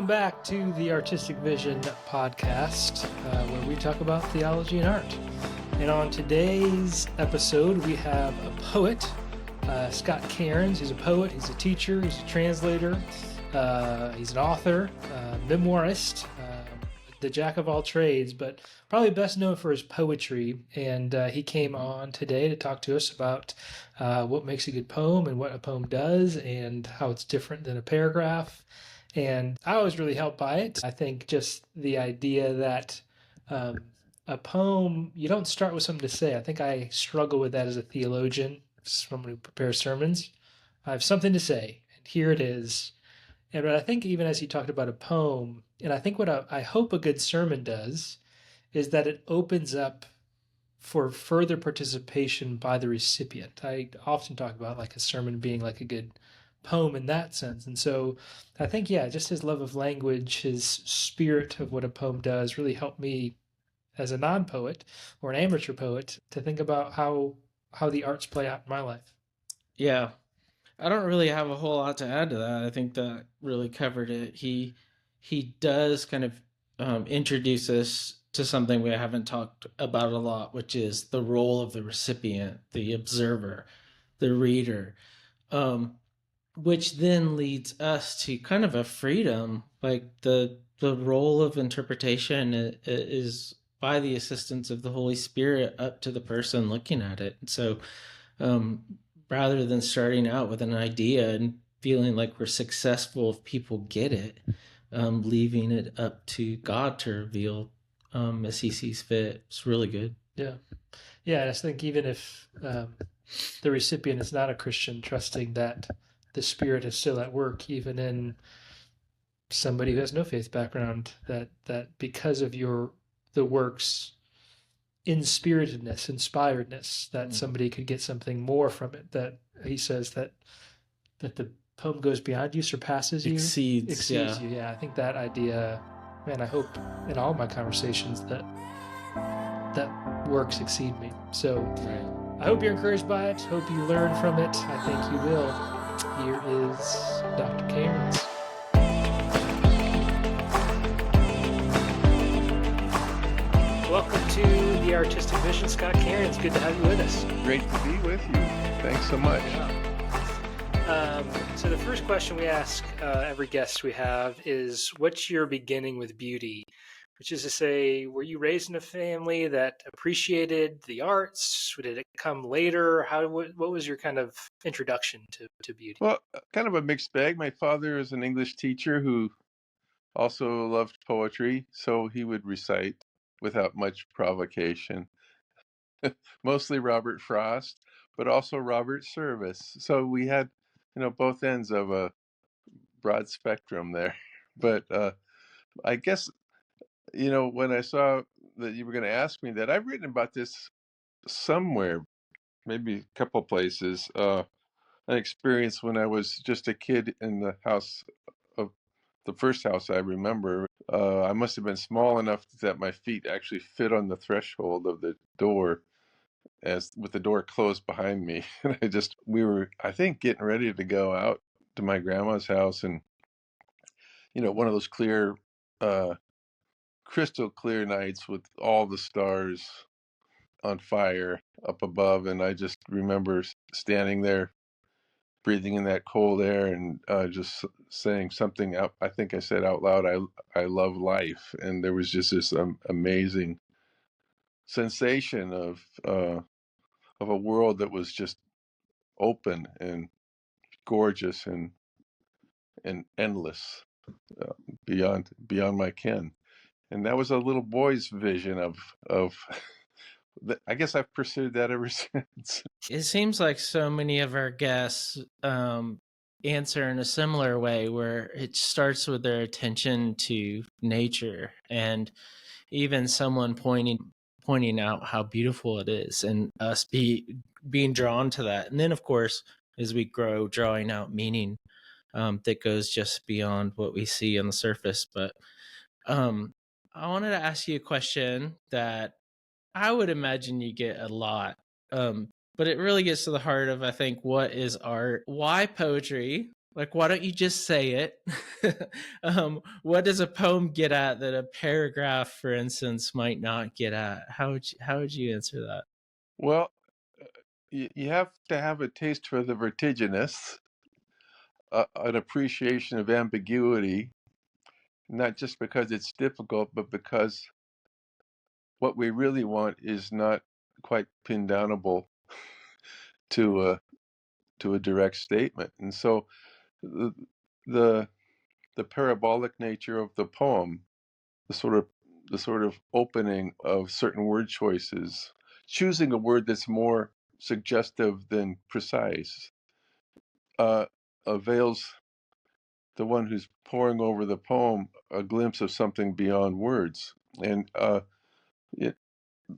back to the Artistic Vision podcast, where we talk about theology and art. And on today's episode, we have a poet, Scott Cairns. He's a poet, he's a teacher, he's a translator, he's an author, memoirist, the jack of all trades, but probably best known for his poetry. And he came on today to talk to us about what makes a good poem and what a poem does and how it's different than a paragraph. And I was really helped by it. I think just the idea that a poem, you don't start with something to say. I think I struggle with that as a theologian, someone who prepares sermons. I have something to say, and here it is. And but I think even as he talked about a poem, and I think what I hope a good sermon does is that it opens up for further participation by the recipient. I often talk about like a sermon being like a good poem in that sense. And so I think, yeah, just his love of language, his spirit of what a poem does really helped me as a non-poet or an amateur poet to think about how the arts play out in my life. Yeah. I don't really have a whole lot to add to that. I think that really covered it. He does kind of introduce us to something we haven't talked about a lot, which is the role of the recipient, the observer, the reader, which then leads us to kind of a freedom. Like the role of interpretation is by the assistance of the Holy Spirit up to the person looking at it. And so rather than starting out with an idea and feeling like we're successful if people get it, leaving it up to God to reveal as he sees fit. It's really good. Yeah. Yeah, and I think even if the recipient is not a Christian, trusting that the Spirit is still at work, even in somebody who has no faith background, that because of the work's inspiredness, that somebody could get something more from it. That he says that the poem goes beyond you, surpasses you, exceeds you. Yeah, I think that idea, man, I hope in all my conversations that works exceed me. So I hope you're encouraged by it. Hope you learn from it. I think you will. Here is Dr. Cairns. Welcome to the Artistic Vision, Scott Cairns. Good to have you with us. Great to be with you. Thanks so much. So the first question we ask every guest we have is, what's your beginning with beauty? Which is to say, were you raised in a family that appreciated the arts? Did it come later? What was your kind of introduction to beauty? Well, kind of a mixed bag. My father is an English teacher who also loved poetry, so he would recite without much provocation. Mostly Robert Frost, but also Robert Service. So we had, both ends of a broad spectrum there. But I guess, when I saw that you were going to ask me that, I've written about this somewhere, maybe a couple places. An experience when I was just a kid in the house of the first house I remember. I must have been small enough that my feet actually fit on the threshold of the door, as with the door closed behind me. And we were, I think, getting ready to go out to my grandma's house, and one of those clear, crystal clear nights with all the stars on fire up above. And I just remember standing there, breathing in that cold air, and just saying something out. I think I said out loud, I love life. And there was just this amazing sensation of a world that was just open and gorgeous and endless, beyond my ken. And that was a little boy's vision of I guess I've pursued that ever since. It seems like so many of our guests answer in a similar way, where it starts with their attention to nature and even someone pointing out how beautiful it is, and us being drawn to that. And then, of course, as we grow, drawing out meaning that goes just beyond what we see on the surface. But I wanted to ask you a question that I would imagine you get a lot, but it really gets to the heart of, I think, what is art? Why poetry? Like, why don't you just say it? What does a poem get at that a paragraph, for instance, might not get at? How would you answer that? Well, you have to have a taste for the vertiginous, an appreciation of ambiguity, not just because it's difficult, but because what we really want is not quite pin downable to a direct statement. And so the the the parabolic nature of the poem, the sort of opening of certain word choices, choosing a word that's more suggestive than precise, uh, avails the one who's poring over the poem a glimpse of something beyond words. And it,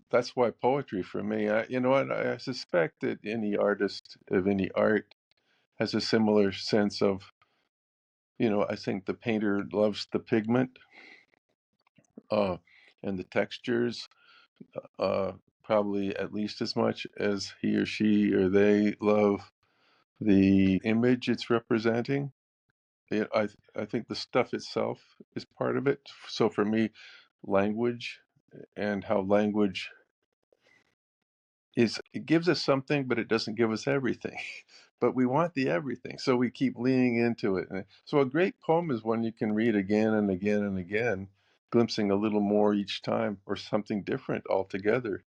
that's why poetry for me, I suspect that any artist of any art has a similar sense of, I think the painter loves the pigment uh, and the textures, uh, probably at least as much as he or she or they love the image it's representing. I think the stuff itself is part of it. So for me, language and how language it gives us something, but it doesn't give us everything. But we want the everything, so we keep leaning into it. And so a great poem is one you can read again and again and again, glimpsing a little more each time, or something different altogether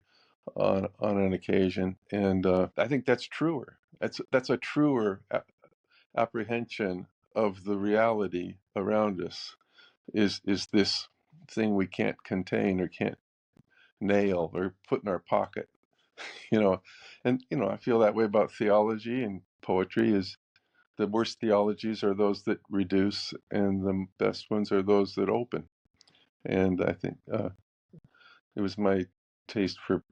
on an occasion. And I think that's truer. That's a truer apprehension of the reality around us. Is this thing we can't contain or can't nail or put in our pocket? you know and I feel that way about theology, and poetry is the worst theologies are those that reduce, and the best ones are those that open. And I think it was my taste for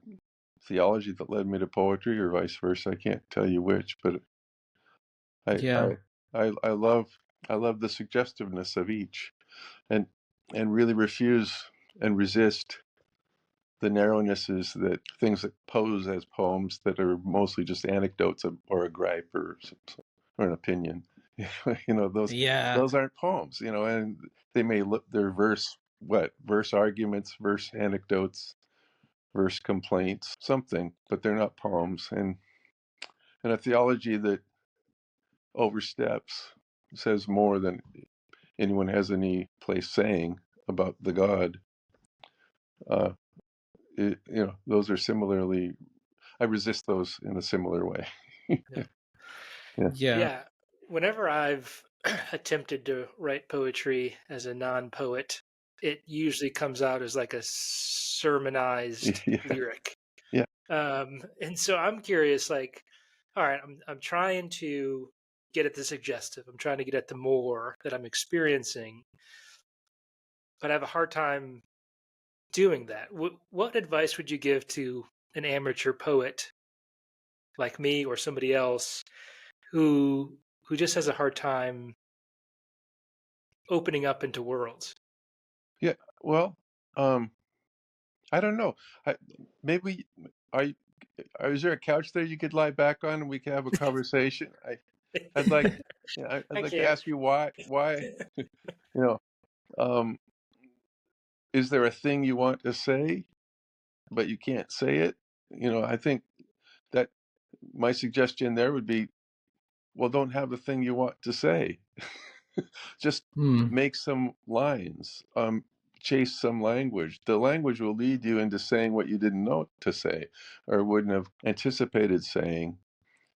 theology that led me to poetry, or vice versa. I can't tell you which, but i Yeah. i I love the suggestiveness of each, and really refuse and resist the narrownesses, that things that pose as poems that are mostly just anecdotes or a gripe or an opinion. Those Yeah. aren't poems. And they may look, they're verse arguments, verse anecdotes, verse complaints, something, but they're not poems. And a theology that oversteps, says more than anyone has any place saying about the God. Uh, those are similarly, I resist those in a similar way. Yeah. Yeah. Yeah. Yeah. Whenever I've attempted to write poetry as a non-poet, it usually comes out as like a sermonized Yeah. lyric. Yeah. And so I'm curious, like, all right, I'm trying to get at the suggestive. I'm trying to get at the more that I'm experiencing, but I have a hard time doing that. What advice would you give to an amateur poet like me or somebody else who just has a hard time opening up into worlds? Yeah. Well, I don't know. I, maybe I is there a couch there you could lie back on and we could have a conversation? I'd like, I'd I like to can't. ask you why, you know, um, is there a thing you want to say, but you can't say it? I think that my suggestion there would be, well, don't have the thing you want to say. Just Hmm. make some lines, chase some language. The language will lead you into saying what you didn't know to say or wouldn't have anticipated saying.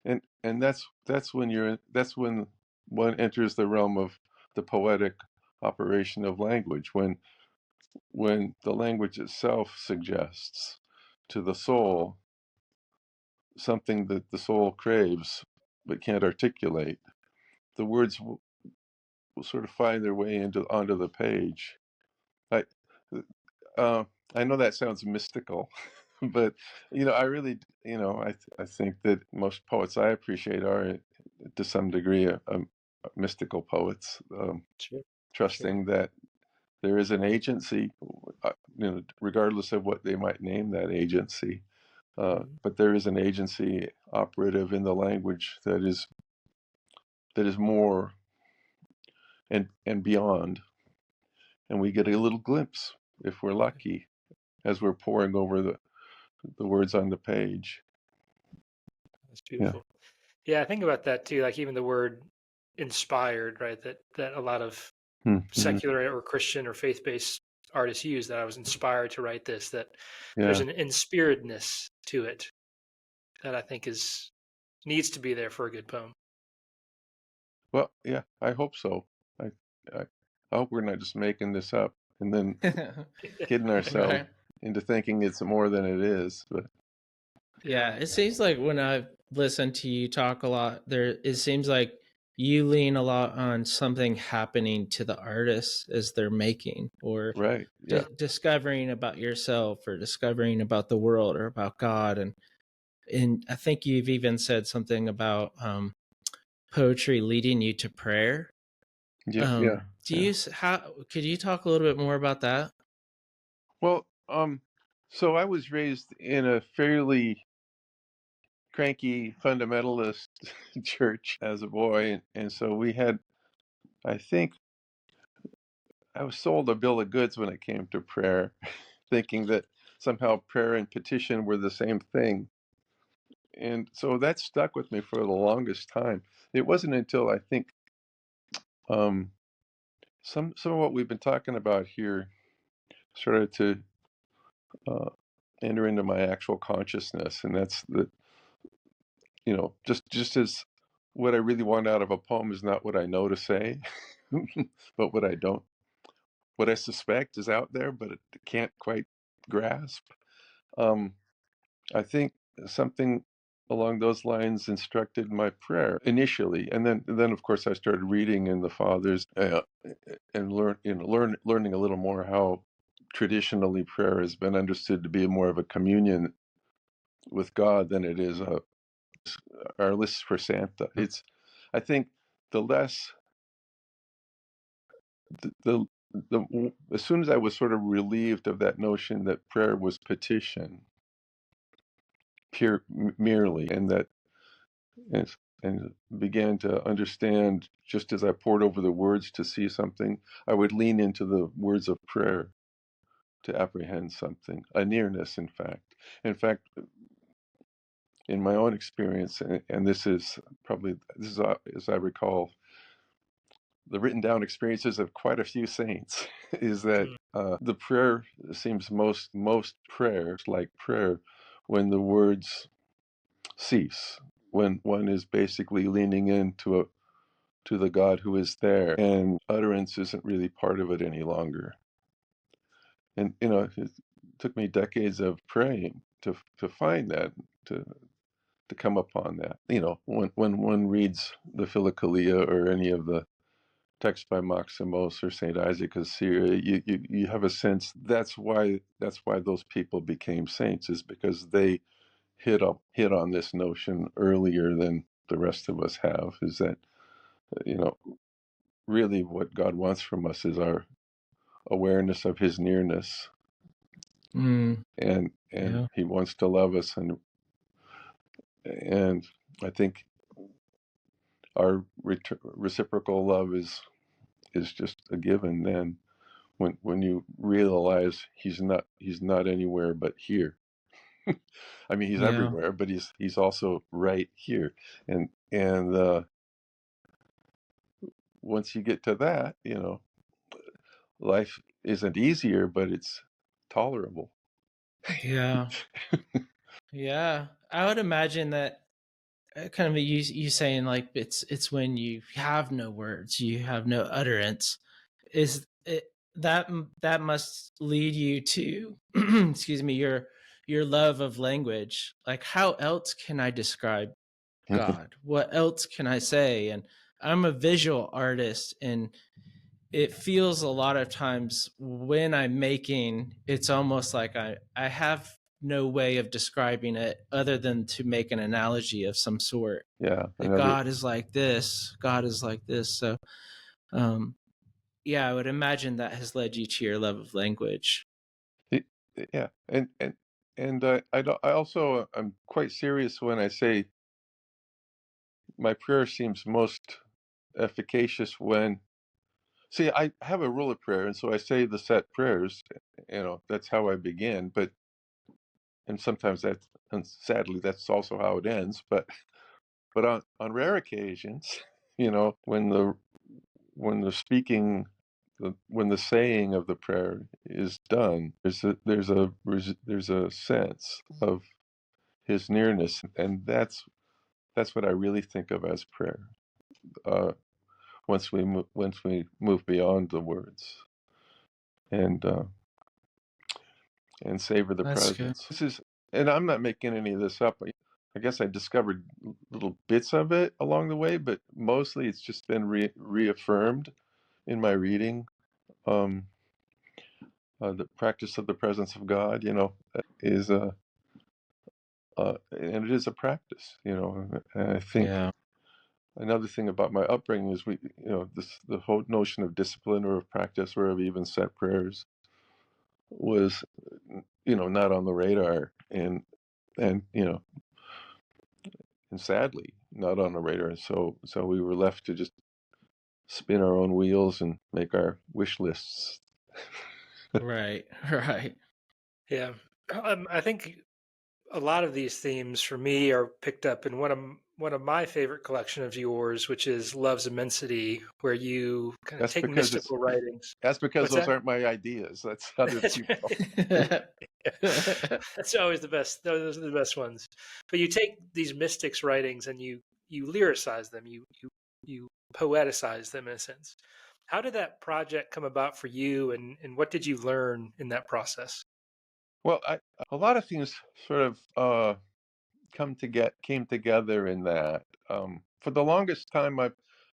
And that's when one enters the realm of the poetic operation of language, when the language itself suggests to the soul something that the soul craves but can't articulate. The words will sort of find their way onto the page. I uh, I know that sounds mystical, but I really, I think that most poets I appreciate are, to some degree, mystical poets, Sure. Sure. trusting that there is an agency, regardless of what they might name that agency. Mhm. But there is an agency operative in the language that is more and beyond, and we get a little glimpse, if we're lucky, as we're poring over the words on the page. That's beautiful. Yeah, I think about that too. Like even the word inspired, right? That a lot of Mm-hmm. secular or Christian or faith-based artists use. That I was inspired to write this. That there's Yeah. an inspiredness to it that I think needs to be there for a good poem. Well, yeah, I hope so. I, I hope we're not just making this up and then kidding ourselves Right. into thinking it's more than it is. But Yeah, it seems like when I've listened to you talk a lot, it seems like you lean a lot on something happening to the artists as they're making, or right, yeah, discovering about yourself, or discovering about the world, or about God, and I think you've even said something about poetry leading you to prayer. yeah, yeah. Do you could you talk a little bit more about that? Well, so I was raised in a fairly cranky fundamentalist church as a boy, and so we had, I think, I was sold a bill of goods when it came to prayer, thinking that somehow prayer and petition were the same thing. And so that stuck with me for the longest time. It wasn't until I think um, some of what we've been talking about here started to uh, enter into my actual consciousness, and that's just as what I really want out of a poem is not what I know to say, but what I suspect is out there, but it can't quite grasp. Um, I think something along those lines instructed my prayer initially, and then of course I started reading in the fathers and learning a little more how traditionally prayer has been understood to be more of a communion with God than it is our lists for Santa. It's, I think, the less the as soon as I was sort of relieved of that notion that prayer was petition merely, and, and began to understand, just as I pored over the words to see something, I would lean into the words of prayer to apprehend something, a nearness, in fact. In fact, in my own experience, and this is as I recall, the written down experiences of quite a few saints, is that Mm. the prayer seems most prayers like prayer when the words cease, when one is basically leaning into to the God who is there, and utterance isn't really part of it any longer. And it took me decades of praying to find that, to come upon that. When one reads the Philokalia or any of the text by Maximus or Saint Isaac of Syria, you have a sense that's why those people became saints, is because they hit on this notion earlier than the rest of us have, is that you know really what God wants from us is our awareness of his nearness, Mm, and yeah. he wants to love us, and I think our reciprocal love is just a given then, when you realize he's not anywhere but here. I mean, he's Yeah. everywhere, but he's also right here, and once you get to that, life isn't easier, but it's tolerable. Yeah. Yeah. I would imagine that kind of you saying like it's when you have no words, you have no utterance, is it that must lead you to excuse me, your love of language. Like how else can I describe God? What else can I say? And I'm a visual artist, and it feels a lot of times when I'm making, it's almost like I have no way of describing it other than to make an analogy of some sort. Yeah, That another. God is like this, God is like this. So, um, yeah, I would imagine that has led you to your love of language. y- Yeah, and I also, I'm quite serious when I say my prayer seems most efficacious when See, I have a rule of prayer, and so I say the set prayers. That's how I begin. And sometimes and sadly, that's also how it ends. But on rare occasions, when the speaking, when the saying of the prayer is done, there's a sense of His nearness, and that's what I really think of as prayer. Uh, once we move beyond the words and savor the That's good. presence. And I'm not making any of this up. I guess I discovered little bits of it along the way, but mostly it's just been reaffirmed in my reading. Um, the practice of the presence of God, is and it is a practice, And I think Yeah. another thing about my upbringing is the whole notion of discipline or of practice or of even set prayers was, not on the radar, and and sadly not on the radar. So we were left to just spin our own wheels and make our wish lists. Right. Right. Yeah. I think a lot of these themes for me are picked up in one of my favorite collection of yours, which is Love's Immensity, where you kind of That's take because mystical writings. that's because What's those that? aren't my ideas. That's other That's people. right. That's always the best. Those are the best ones. But you take these mystics' writings and you lyricize them. You poeticize them in a sense. How did that project come about for you, and what did you learn in that process? Well, a lot of things sort of came together in that. For the longest time,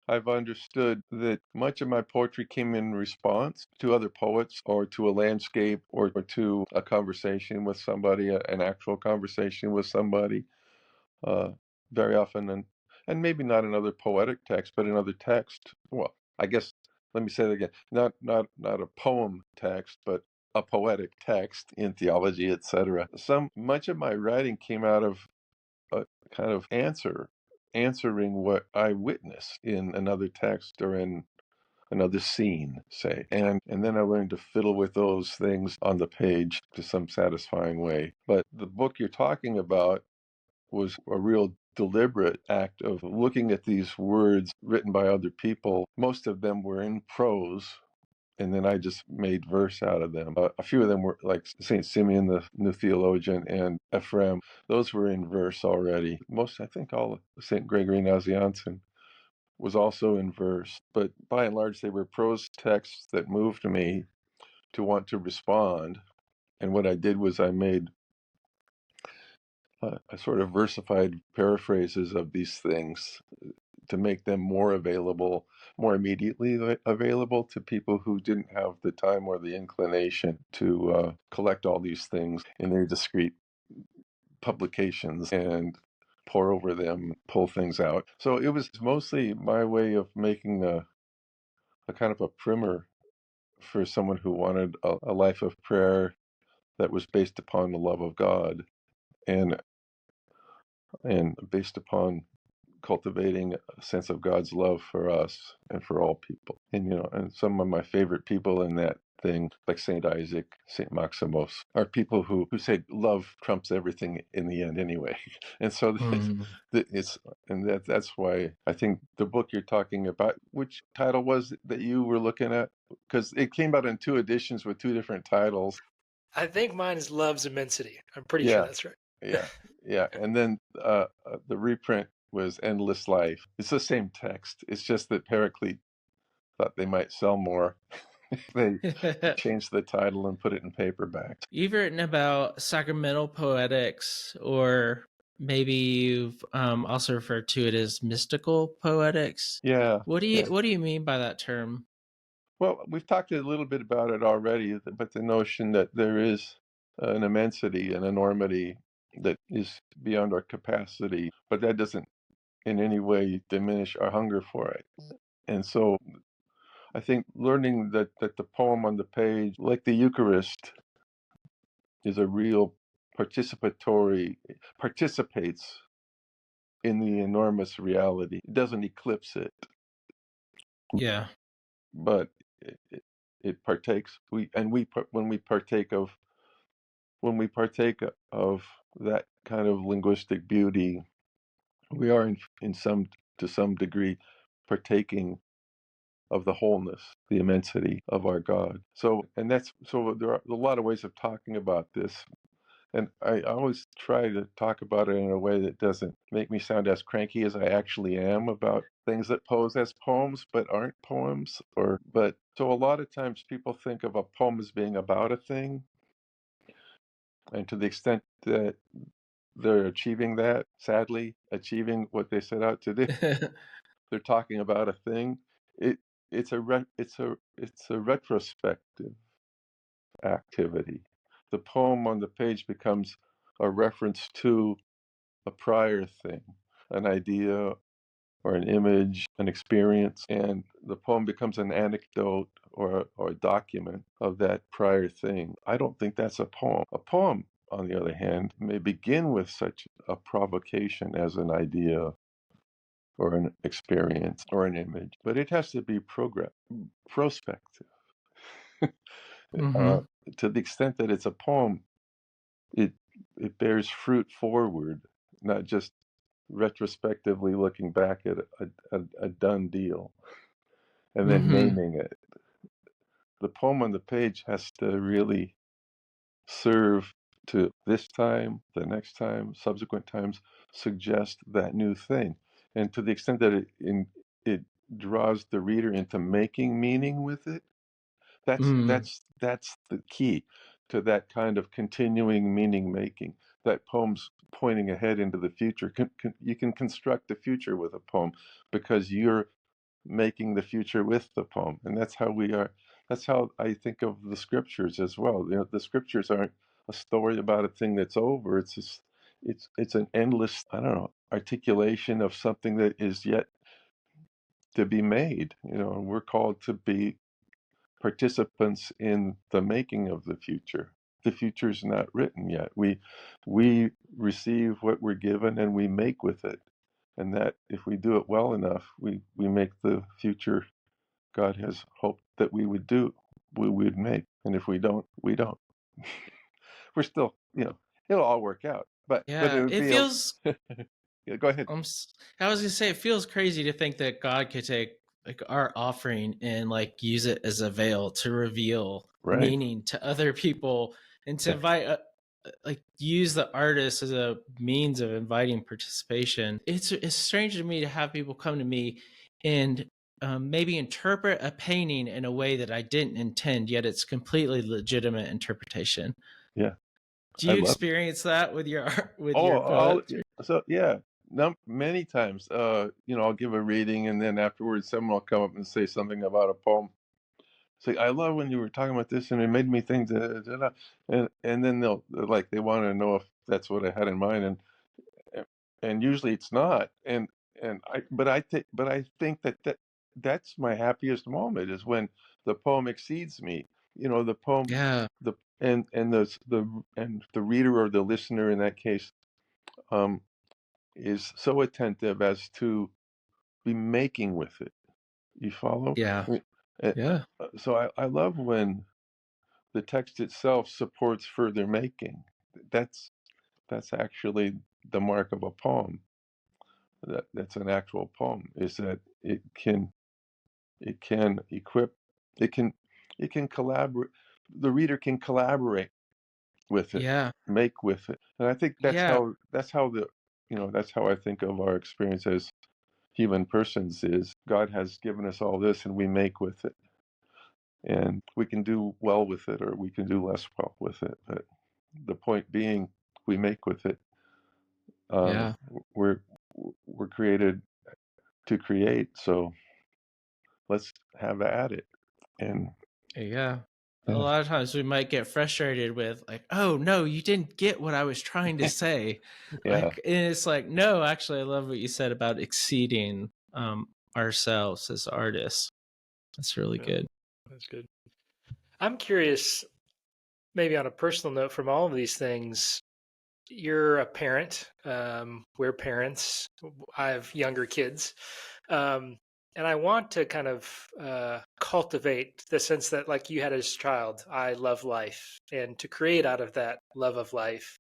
I've understood that much of my poetry came in response to other poets, or to a landscape, or to a conversation with somebody, an actual conversation with somebody. Uh, Very often, and maybe not in other poetic texts, but in other texts. Well, I guess let me say that again. Not a poem text, but a poetic text in theology, etc. Much of my writing came out of a kind of answering what I witnessed in another text or in another scene, say. And then I learned to fiddle with those things on the page to some satisfying way. But the book you're talking about was a real deliberate act of looking at these words written by other people. Most of them were in prose, and then I just made verse out of them. A few of them were like St. Simeon, the new theologian, and Ephraim. Those were in verse already. I think all of St. Gregory Nazianzen was also in verse. But by and large, they were prose texts that moved me to want to respond. And what I did was I made a sort of versified paraphrases of these things to make them more immediately available to people who didn't have the time or the inclination to collect all these things in their discrete publications and pore over them, pull things out. So it was mostly my way of making a kind of a primer for someone who wanted a life of prayer that was based upon the love of God, and based upon cultivating a sense of God's love for us and for all people. And some of my favorite people in that thing, like Saint Isaac, Saint Maximus, are people who say love trumps everything in the end anyway. And so Mm. that's why I think the book you're talking about, which title was it that you were looking at? Because it came out in two editions with two different titles. I think mine is Love's Immensity. I'm pretty sure Yeah, that's right. yeah, yeah. And then the reprint was Endless Life. It's the same text. It's just that Paraclete thought they might sell more. They changed the title and put it in paperback. You've written about sacramental poetics, or maybe you've also referred to it as mystical poetics. Yeah. What do Yeah. you mean by that term? Well, we've talked a little bit about it already, but the notion that there is an immensity, an enormity that is beyond our capacity, but that doesn't in any way diminish our hunger for it. And so I think learning that the poem on the page, like the Eucharist, is a real participates in the enormous reality. It doesn't eclipse it, Yeah. but it partakes. When we partake of that kind of linguistic beauty, we are in some to some degree partaking of the wholeness, the immensity of our God. So there are a lot of ways of talking about this. And I always try to talk about it in a way that doesn't make me sound as cranky as I actually am about things that pose as poems but aren't poems. But so a lot of times people think of a poem as being about a thing. And to the extent that they're achieving that, sadly, achieving what they set out to do, they're talking about a thing. It's a retrospective activity. The poem on the page becomes a reference to a prior thing, an idea or an image, an experience, and the poem becomes an anecdote or a document of that prior thing. I don't think that's a poem. A poem, on the other hand, may begin with such a provocation as an idea or an experience or an image, but it has to be prospective. Mm-hmm. To the extent that it's a poem, it it bears fruit forward, not just retrospectively looking back at a done deal and then Mm-hmm. naming it. The poem on the page has to really serve to this time, the next time, subsequent times, suggest that new thing. And to the extent that it draws the reader into making meaning with it, Mm. that's the key to that kind of continuing meaning making. That poem's pointing ahead into the future. You can construct the future with a poem because you're making the future with the poem, and that's how we are. That's how I think of the scriptures as well. You know, the scriptures aren't a story about a thing that's over. It's just, it's an endless, I don't know, articulation of something that is yet to be made. You know, and we're called to be participants in the making of the future. The future's not written yet. We receive what we're given and we make with it. And that if we do it well enough, we make the future God has hoped that we would make. And if we don't, we don't. We're still, it'll all work out. But it Yeah, would it be a feels. yeah, go ahead. I was gonna say it feels crazy to think that God could take like our offering and like use it as a veil to reveal Right. meaning to other people and to Yeah. invite like use the artist as a means of inviting participation. It's strange to me to have people come to me and maybe interpret a painting in a way that I didn't intend, yet it's completely legitimate interpretation. Yeah. Do I you love it. experience that with your with Oh, your poets? so yeah, many times, I'll give a reading, and then afterwards, someone will come up and say something about a poem. Say, I love when you were talking about this, and it made me think, and then they want to know if that's what I had in mind, and usually it's not, but I think that's my happiest moment is when the poem exceeds me. The poem, Yeah, the and the reader or the listener in that case. Um, is so attentive as to be making with it. You follow? yeah, I mean, uh, yeah, so I love when the text itself supports further making. That's that's actually the mark of a poem. That's an actual poem. Is that it can equip, it can it can collaborate. The reader can collaborate with it, yeah, make with it, and I think yeah, that's how I think of our experience as human persons is God has given us all this and we make with it. And we can do well with it or we can do less well with it. But the point being, we make with it. Uh, yeah, we're we're created to create, so let's have at it. And yeah. A yeah, lot of times we might get frustrated with like, oh no, you didn't get what I was trying to say. yeah, Like, and it's like, no, actually, I love what you said about exceeding ourselves as artists. That's really Yeah, good. that's good. I'm curious, maybe on a personal note, from all of these things, you're a parent. We're parents. I have younger kids. Um, And I want to kind of cultivate the sense that, like you had as a child, I love life, and to create out of that love of life.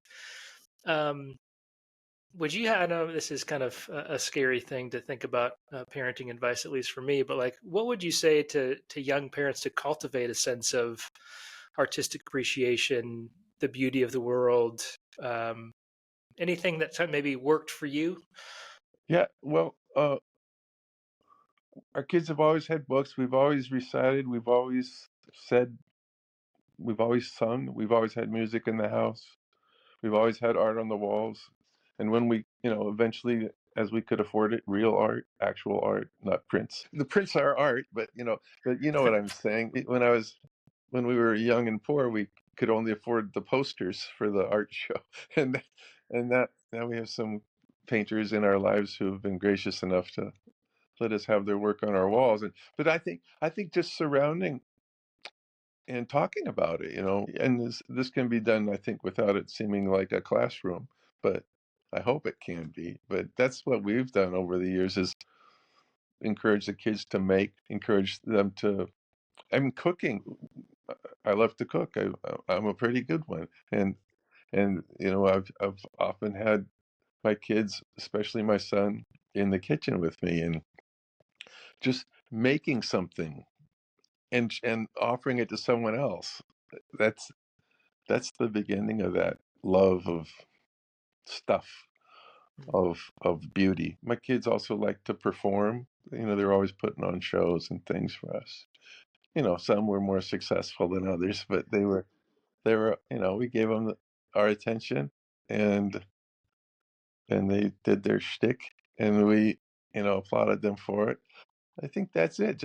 Um, would you I know this is kind of a scary thing to think about, parenting advice, at least for me, but like, what would you say to young parents to cultivate a sense of artistic appreciation, the beauty of the world, um, anything that maybe worked for you? Yeah, well, our kids have always had books. We've always recited. We've always said. We've always sung. We've always had music in the house. We've always had art on the walls. And when we, eventually, as we could afford it, real art, actual art, not prints. The prints are art, but you know what I'm saying. When we were young and poor, we could only afford the posters for the art show, and that now we have some painters in our lives who have been gracious enough to let us have their work on our walls. But I think just surrounding and talking about it, and this can be done, I think, without it seeming like a classroom, but I hope it can be. But that's what we've done over the years, is encourage the kids to make, encourage them to. I mean, cooking. I love to cook. I'm a pretty good one, and I've often had my kids, especially my son, in the kitchen with me, and just making something and offering it to someone else. That's that's the beginning of that love of stuff, of beauty. My kids also like to perform. They're always putting on shows and things for us. Some were more successful than others, but they were we gave them our attention, and they did their shtick, and we applauded them for it. I think that's it.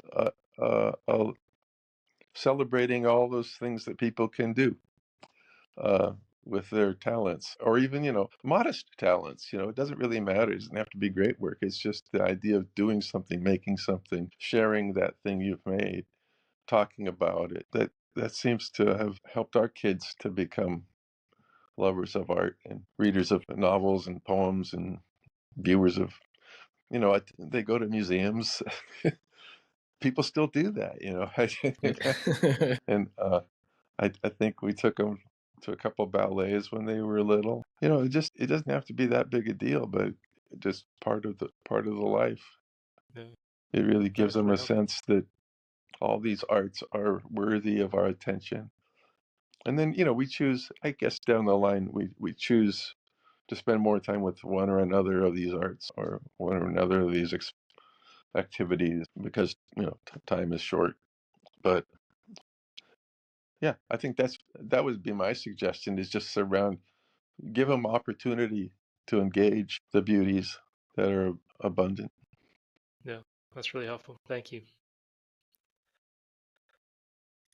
Celebrating all those things that people can do, uh, with their talents, or even modest talents. It doesn't really matter. It doesn't have to be great work. It's just the idea of doing something, making something, sharing that thing you've made, talking about it. That seems to have helped our kids to become lovers of art and readers of novels and poems and viewers of. They go to museums. People still do that. And I think we took them to a couple ballets when they were little. It doesn't have to be that big a deal, but just part of the life. Yeah, It really gives that's them really a helpful. sense that all these arts are worthy of our attention. And then we choose. I guess down the line we choose to spend more time with one or another of these arts, or one or another of these activities, because time is short. But yeah, I think that would be my suggestion, is just give them opportunity to engage the beauties that are abundant. Yeah, that's really helpful. Thank you.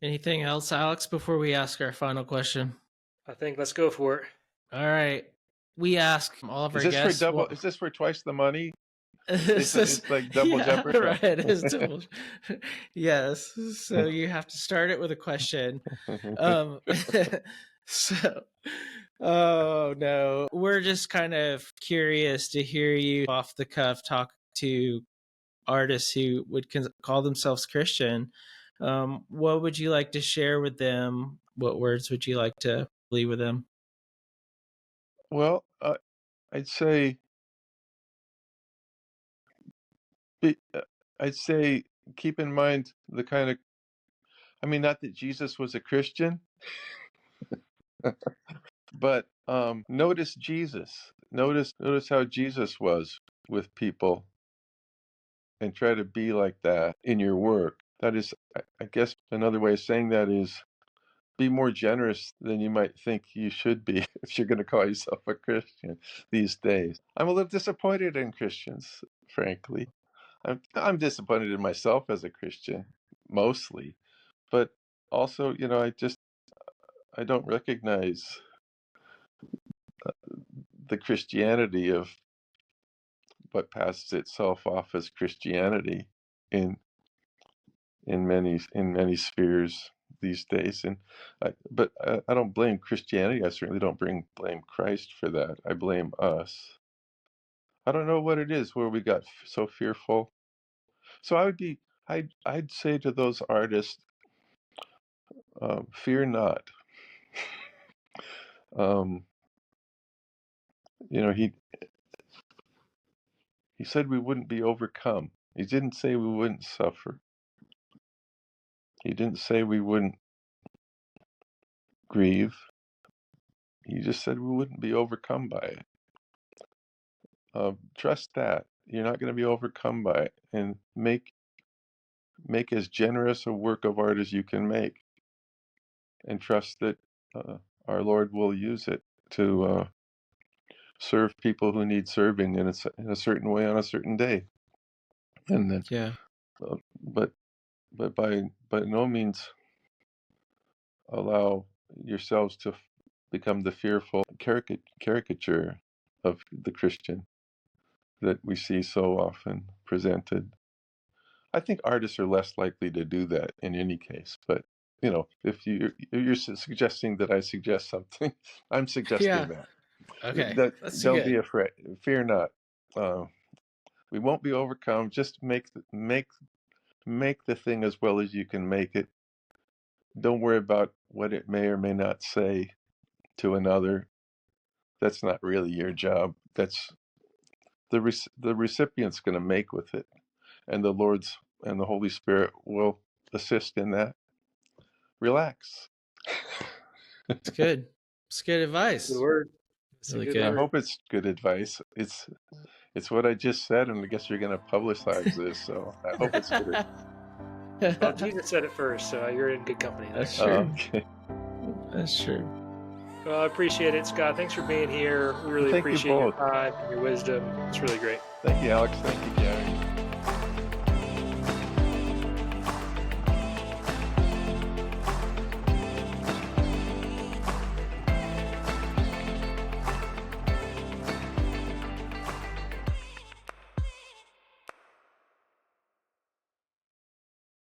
Anything else, Alex, before we ask our final question? I think let's go for it. All right. We ask all of Is our this for guests double? what Is this for twice the money? this is, It's like double yeah, jeopardy. right. It is double. Yes. So you have to start it with a question. Um so oh no. We're just kind of curious to hear you off the cuff talk to artists who would call themselves Christian. What would you like to share with them? What words would you like to leave with them? Well, I'd say, be, I'd say, keep in mind the kind of. I mean, not that Jesus was a Christian, but notice Jesus. Notice how Jesus was with people, and try to be like that in your work. That is, I guess, another way of saying that is, be more generous than you might think you should be if you're going to call yourself a Christian these days. I'm a little disappointed in Christians, frankly. I'm disappointed in myself as a Christian, mostly, but also, I don't recognize the Christianity of what passes itself off as Christianity in in many spheres these days. But I don't blame Christianity. I certainly don't blame Christ for that. I blame us. I don't know what it is where we got so fearful. So I'd say to those artists, fear not. Um, he said we wouldn't be overcome. He didn't say we wouldn't suffer. He didn't say we wouldn't grieve. He just said we wouldn't be overcome by it. Trust that you're not going to be overcome by it, and make as generous a work of art as you can make, and trust that our Lord will use it to serve people who need serving in a certain way on a certain day. And then, Yeah. but by no means allow yourselves to become the fearful caricature of the Christian that we see so often presented. I think artists are less likely to do that in any case, but if you're suggesting that I suggest something, I'm suggesting Yeah. that Okay. That's don't be good. afraid, fear not. We won't be overcome. Just make the thing as well as you can make it. Don't worry about what it may or may not say to another. That's not really your job. That's the recipient's going to make with it, and the Lord's and the Holy Spirit will assist in that. Relax. It's good. It's good advice. Good word. It's Really a good good. I word. hope it's good advice. It's what I just said, and I guess you're going to publicize this, so I hope it's good. Well, Jesus said it first, so you're in good company there. That's true. Okay. That's true. Well, I appreciate it, Scott. Thanks for being here. We really Thank you appreciate your both. time and your wisdom. It's really great. Thank you, Alex. Thank you, Gary.